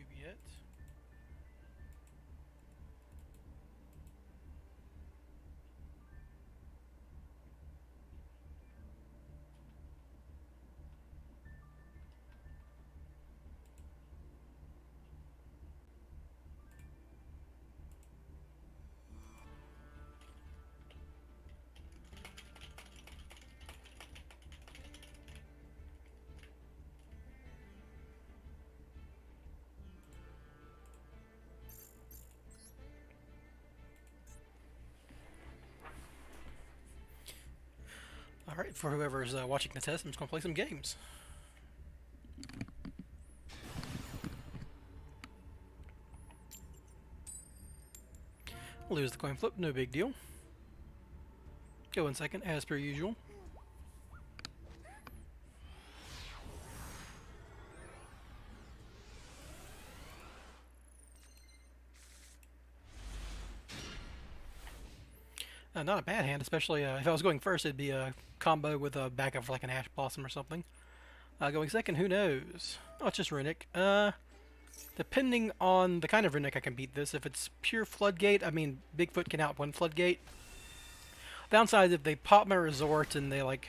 cube yet. Alright, for whoever's watching the test, I'm just going to play some games. Lose the coin flip, no big deal. Go in second, as per usual. Not a bad hand, especially if I was going first, it'd be a combo with a backup for like an Ash Blossom or something. Going second, who knows? Oh, it's just runic. Depending on the kind of runic, I can beat this. If it's pure Floodgate, I mean, Bigfoot can outrun Floodgate. Downside is if they pop my resort and they like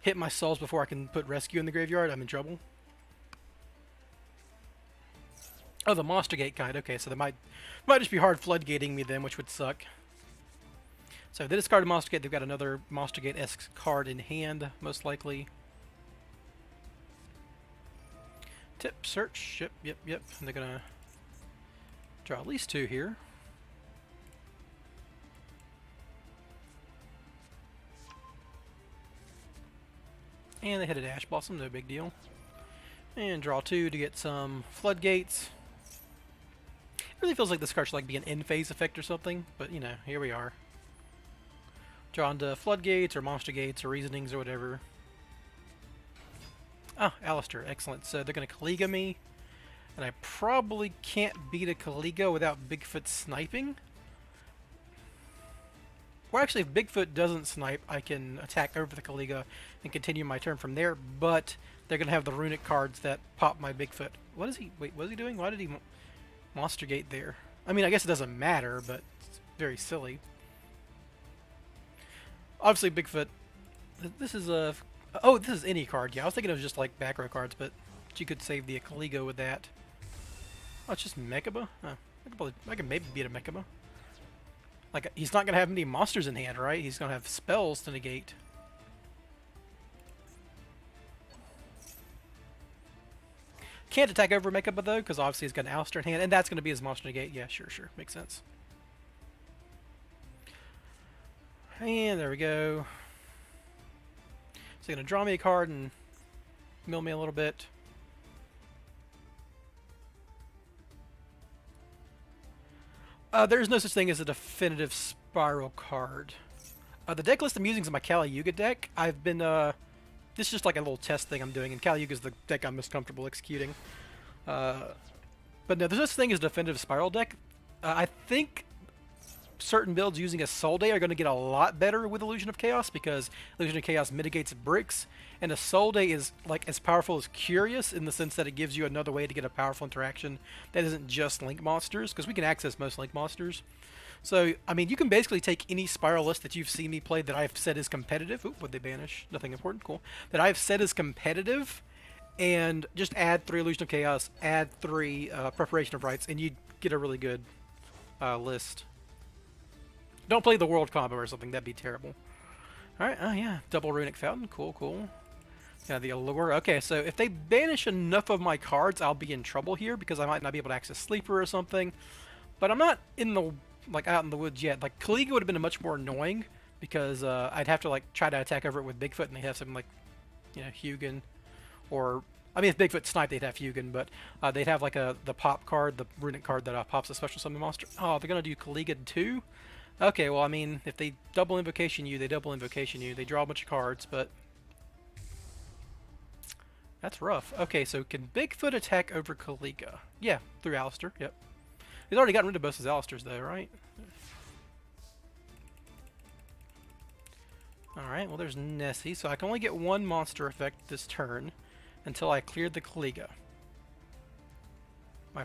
hit my souls before I can put rescue in the graveyard, I'm in trouble. Oh, the Monster Gate kind. Okay, so they might just be hard floodgating me then, which would suck. So if they discard a Monster Gate, they've got another Monster Gate-esque card in hand, most likely. Tip, search, yep. And they're gonna draw at least two here. And they hit an Ash Blossom, no big deal. And draw two to get some Floodgates. It really feels like this card should like be an in-phase effect or something, but you know, here we are. Draw into Floodgates or Monster Gates or Reasonings or whatever. Ah, Alistair, excellent. So they're going to Kaliga me, and I probably can't beat a Kaliga without Bigfoot sniping. Or actually, if Bigfoot doesn't snipe, I can attack over the Kaliga and continue my turn from there, but they're going to have the runic cards that pop my Bigfoot. What is he? Wait, what is he doing? Why did he Monster Gate there? I mean, I guess it doesn't matter, but it's very silly. Obviously, Bigfoot. This is a. Oh, this is any card. Yeah, I was thinking it was just like back row cards, but you could save the Kaligo with that. Oh, it's just Mechaba? Huh. I can maybe beat a Mechaba. Like, he's not going to have any monsters in hand, right? He's going to have spells to negate. Can't attack over Mechaba, though, because obviously he's got an Alistair in hand, and that's going to be his monster negate. Yeah, sure. Makes sense. And there we go. So you're going to draw me a card and mill me a little bit. There's no such thing as a definitive spiral card. The deck list I'm using is my Kali Yuga deck. I've been, this is just like a little test thing I'm doing, and Kali Yuga is the deck I'm most comfortable executing. But no, there's no such thing as a definitive spiral deck. I think certain builds using a Soul Day are going to get a lot better with Illusion of Chaos because Illusion of Chaos mitigates bricks, and a Soul Day is like as powerful as Curious in the sense that it gives you another way to get a powerful interaction that isn't just Link monsters, because we can access most Link monsters. So, I mean, you can basically take any Spiral list that you've seen me play that I've said is competitive. Oop, would they banish? Nothing important, cool. That I've said is competitive, and just add 3 Illusion of Chaos, add 3 Preparation of Rites, and you'd get a really good list. Don't play the world combo or something, that'd be terrible. Alright, oh yeah, double runic fountain, cool. Yeah, the allure. Okay, so if they banish enough of my cards, I'll be in trouble here because I might not be able to access Sleeper or something. But I'm not in the out in the woods yet. Like Kaliga would have been much more annoying because I'd have to like try to attack over it with Bigfoot, and they have something like, you know, Hugin, or I mean, if Bigfoot sniped, they'd have Hugin, but they'd have like the pop card, the runic card that pops a special summon monster. Oh, they're gonna do Kaliga too. Okay, well, I mean, if they double Invocation you, they double Invocation you. They draw a bunch of cards, but that's rough. Okay, so can Bigfoot attack over Kaliga? Yeah, through Alistair, yep. He's already gotten rid of both his Alistairs, though, right? Alright, well, there's Nessie, so I can only get one monster effect this turn until I cleared the Kaliga. My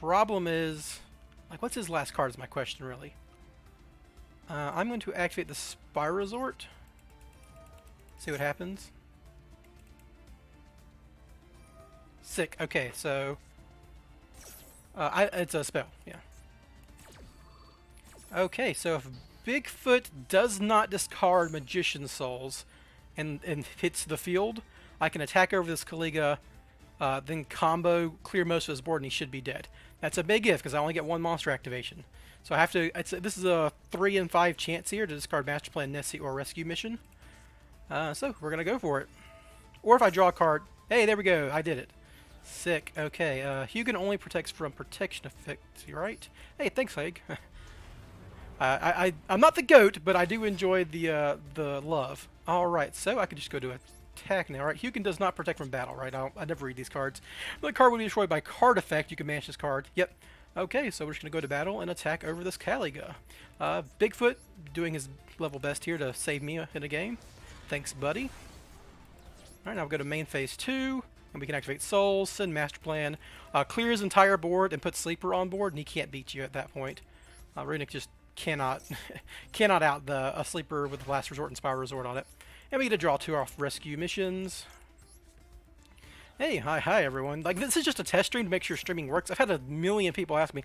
problem is, like, what's his last card is my question, really. I'm going to activate the Spy Resort. See what happens. Sick. Okay, so... it's a spell, yeah. Okay, so if Bigfoot does not discard Magician Souls and hits the field, I can attack over this Caliga, then combo, clear most of his board, and he should be dead. That's a big if, because I only get one monster activation. So I have to... this is a 3 in 5 chance here to discard Master Plan, Nessie, or Rescue Mission. So we're going to go for it. Or if I draw a card... Hey, there we go. I did it. Sick. Okay, Hugin only protects from protection effects, right? Hey, thanks, Haig. I'm not the GOAT, but I do enjoy the love. Alright, so I can just go to attack now. Alright, Hugin does not protect from battle, right? I never read these cards. The card will be destroyed by card effect. You can manage this card. Yep. Okay, so we're just going to go to battle and attack over this Caliga. Bigfoot doing his level best here to save me in a game. Thanks, buddy. Alright, now we'll go to main phase 2. And we can activate Souls, send Master Plan, clear his entire board, and put Sleeper on board, and he can't beat you at that point. Runic just cannot cannot out a Sleeper with the Last Resort and Spy Resort on it. And we get to draw 2 off Rescue Missions. Hey, hi everyone. Like, this is just a test stream to make sure streaming works. I've had a million people ask me,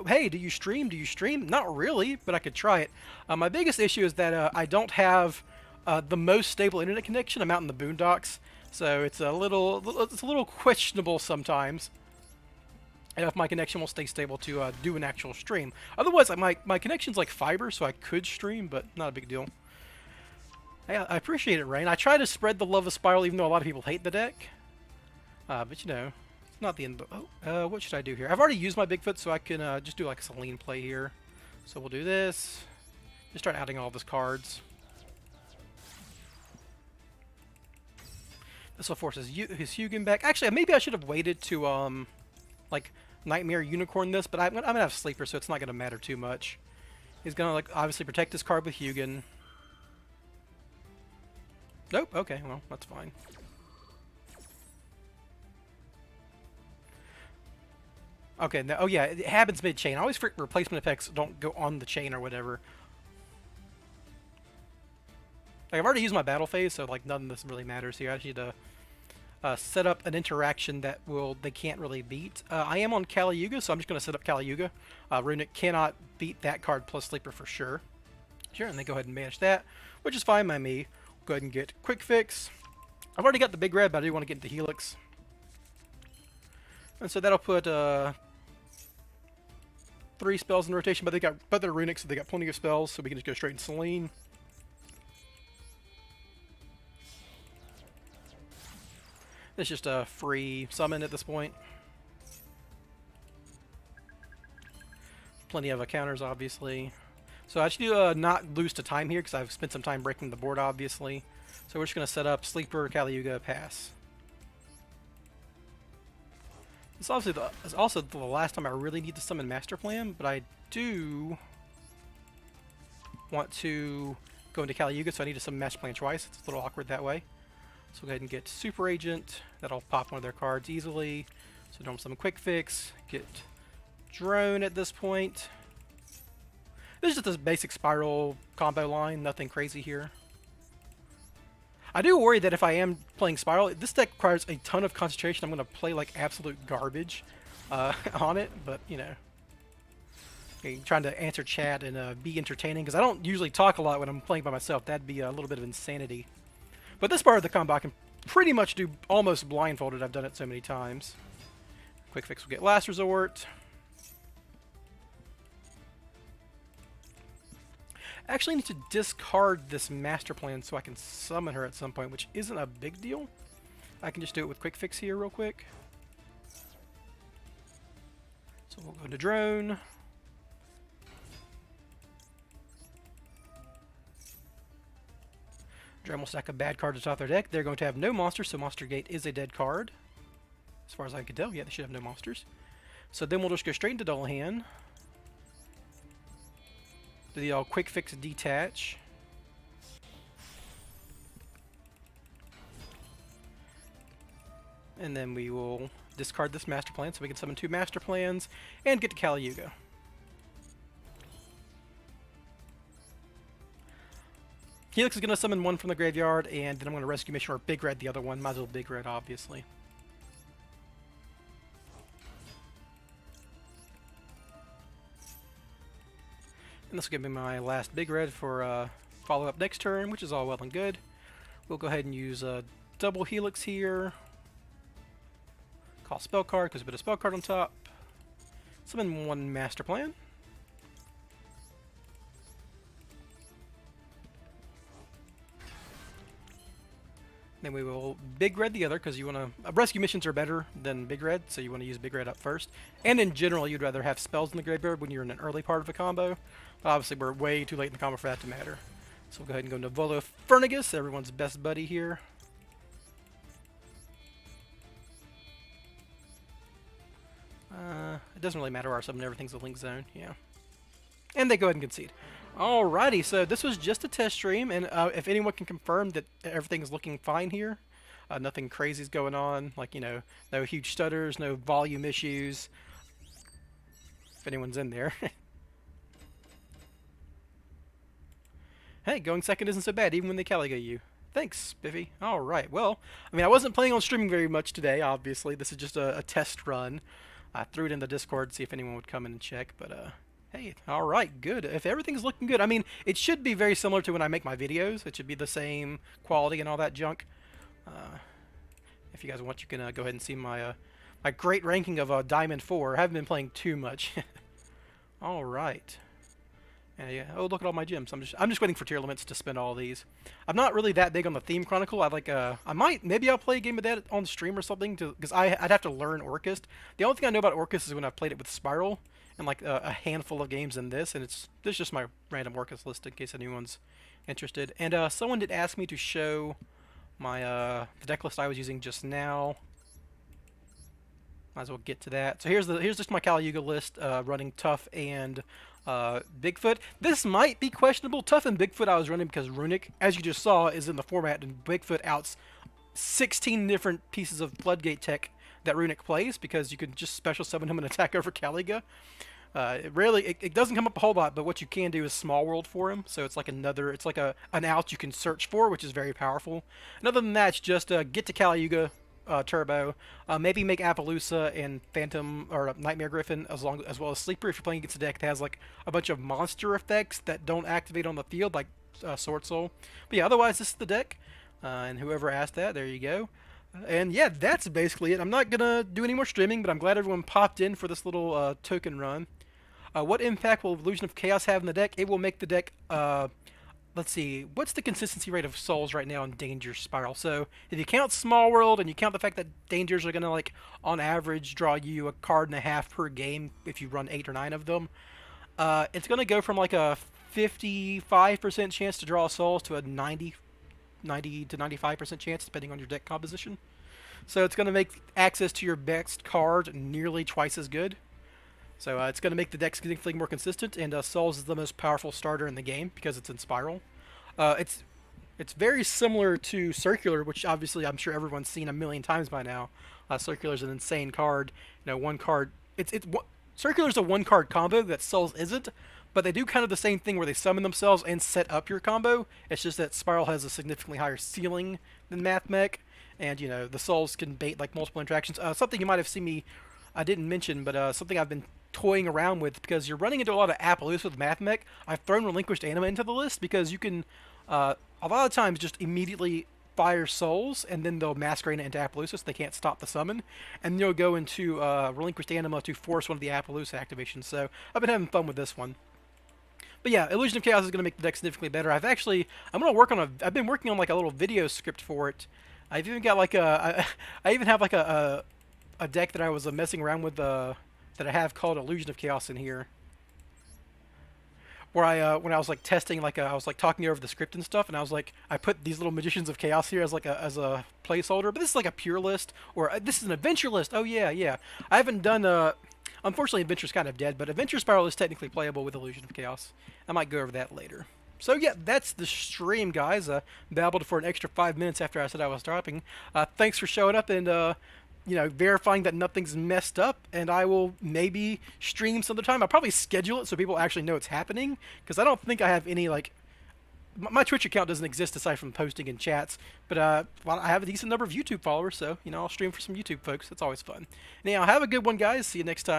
hey, do you stream? Do you stream? Not really, but I could try it. My biggest issue is that I don't have the most stable internet connection. I'm out in the boondocks. So it's a little questionable sometimes, and if my connection will stay stable to do an actual stream. Otherwise, my connection's like fiber, so I could stream, but not a big deal. Hey, I appreciate it, Rain. I try to spread the love of Spiral, even though a lot of people hate the deck. But you know, it's not the end. What should I do here? I've already used my Bigfoot, so I can just do like a Celine play here. So we'll do this. Just start adding all of his cards. This will force his Hugin back. Actually, maybe I should have waited to, like, Nightmare Unicorn this, but I'm gonna have Sleeper, so it's not gonna matter too much. He's gonna, like, obviously protect his card with Hugin. Nope. Okay, well, that's fine. Okay, no, oh yeah, it happens mid-chain. I always forget replacement effects don't go on the chain or whatever. Like, I've already used my battle phase, so like none of this really matters here. I just need to set up an interaction that they can't really beat. I am on Caliuga, so I'm just going to set up Caliuga. Runic cannot beat that card plus Sleeper for sure. Sure, and then go ahead and manage that, which is fine by me. Go ahead and get Quick Fix. I've already got the big red, but I do want to get into Helix. And so that'll put 3 spells in rotation, but they're Runic, so they got plenty of spells, so we can just go straight in Celine. It's just a free summon at this point. Plenty of counters, obviously. So I should do not lose to time here because I've spent some time breaking the board, obviously. So we're just going to set up Sleeper, Caliuga, pass. It's also the last time I really need to summon Master Plan, but I do want to go into Caliuga, so I need to summon Master Plan twice. It's a little awkward that way. So go ahead and get Super Agent. That'll pop one of their cards easily. So don't summon Quick Fix. Get Drone at this point. This is just this basic Spiral combo line. Nothing crazy here. I do worry that if I am playing Spiral, this deck requires a ton of concentration. I'm going to play like absolute garbage on it. But, you know, trying to answer chat and be entertaining. Because I don't usually talk a lot when I'm playing by myself. That'd be a little bit of insanity. But this part of the combo I can pretty much do almost blindfolded. I've done it so many times. Quick Fix will get Last Resort. I actually need to discard this Master Plan so I can summon her at some point, which isn't a big deal. I can just do it with Quick Fix here real quick. So we'll go to Drone. Drone will stack a bad card to top their deck. They're going to have no monsters, so Monster Gate is a dead card. As far as I can tell, yeah, they should have no monsters. So then we'll just go straight into Dullahan. Do the Quick Fix Detach. And then we will discard this master plan so we can summon 2 master plans and get to Kali Yuga. Helix is going to summon 1 from the graveyard, and then I'm going to rescue mission or Big Red the other one. Might as well Big Red, obviously. And this will give me my last Big Red for follow-up next turn, which is all well and good. We'll go ahead and use a double Helix here. Call spell card, because we put a spell card on top. Summon 1 master plan. Then we will Big Red the other, because you want to... rescue missions are better than Big Red, so you want to use Big Red up first. And in general, you'd rather have spells in the graveyard when you're in an early part of a combo. But obviously, we're way too late in the combo for that to matter. So we'll go ahead and go into Volo Fernigus, everyone's best buddy here. It doesn't really matter our summon, everything's a link zone, yeah. And they go ahead and concede. Alrighty, so this was just a test stream, and if anyone can confirm that everything's looking fine here, nothing crazy is going on, like, you know, no huge stutters, no volume issues, if anyone's in there. Hey, going second isn't so bad, even when they Caligo you. Thanks, Spiffy. Alright, well, I mean, I wasn't planning on streaming very much today, obviously. This is just a test run. I threw it in the Discord to see if anyone would come in and check, but, hey, alright, good. If everything's looking good, I mean, it should be very similar to when I make my videos. It should be the same quality and all that junk. If you guys want, you can go ahead and see my my great ranking of Diamond 4. I haven't been playing too much. Alright. Yeah. Oh, look at all my gems. I'm just waiting for tier limits to spend all these. I'm not really that big on the Theme Chronicle. Maybe I'll play a game of that on stream or something, because I'd have to learn Orcust. The only thing I know about Orcust is when I've played it with Spiral, and like a handful of games in this, and this is just my random Orcust list in case anyone's interested. And someone did ask me to show my the deck list I was using just now. Might as well get to that. So here's just my Kali Yuga list, running Tough and Bigfoot. This might be questionable. Tough and Bigfoot I was running because Runic, as you just saw, is in the format, and Bigfoot outs 16 different pieces of Floodgate tech that Runic plays, because you can just special summon him and attack over Caliga. It doesn't come up a whole lot, but what you can do is Small World for him, so it's like an out you can search for, which is very powerful. And other than that, it's just get to Kali Yuga, Turbo, maybe make Appaloosa and Phantom or Nightmare Griffin as well as Sleeper if you're playing against a deck that has like a bunch of monster effects that don't activate on the field, like Sword Soul. But yeah, otherwise this is the deck, and whoever asked that, there you go. And yeah, that's basically it. I'm not gonna do any more streaming, but I'm glad everyone popped in for this little token run. What impact will Illusion of Chaos have in the deck? It will make the deck let's see, what's the consistency rate of souls right now in Danger Spiral? So if you count Small World and you count the fact that Dangers are going to, like, on average draw you a card and a half per game if you run 8 or 9 of them, it's going to go from like a 55% chance to draw souls to a 90 to 95% chance depending on your deck composition. So it's going to make access to your best card nearly twice as good. So it's going to make the deck significantly more consistent, and Souls is the most powerful starter in the game because it's in Spiral. It's very similar to Circular, which obviously I'm sure everyone's seen a million times by now. Circular's an insane card. You know, one card. Circular's a one-card combo that Souls isn't, but they do kind of the same thing where they summon themselves and set up your combo. It's just that Spiral has a significantly higher ceiling than Math Mech, and you know the Souls can bait like multiple interactions. Something you might have seen me. I didn't mention, but something I've been toying around with, because you're running into a lot of Appaloosa with Math Mech. I've thrown Relinquished Anima into the list because you can a lot of times just immediately fire Souls and then they'll Masquerade into Appaloosa so they can't stop the summon, and you'll go into Relinquished Anima to force one of the Appaloosa activations. So I've been having fun with this one. But yeah, Illusion of Chaos is going to make the deck significantly better. I've been working on like a little video script for it. I've even got like I even have like a deck that I was messing around with that I have called Illusion of Chaos in here, where when I was like testing, like I was like talking over the script and stuff, and I was like, I put these little Magicians of Chaos here as like a placeholder, but this is like a pure list, or this is an adventure list. Oh yeah. I haven't done unfortunately Adventure's kind of dead, but Adventure Spiral is technically playable with Illusion of Chaos. I might go over that later. So yeah, that's the stream, guys. Babbled for an extra 5 minutes after I said I was dropping. Thanks for showing up, and verifying that nothing's messed up, and I will maybe stream some other time. I'll probably schedule it so people actually know it's happening, because I don't think I have any, like, my Twitch account doesn't exist aside from posting in chats, but well, I have a decent number of YouTube followers, so, I'll stream for some YouTube folks. That's always fun. Anyhow, have a good one, guys. See you next time.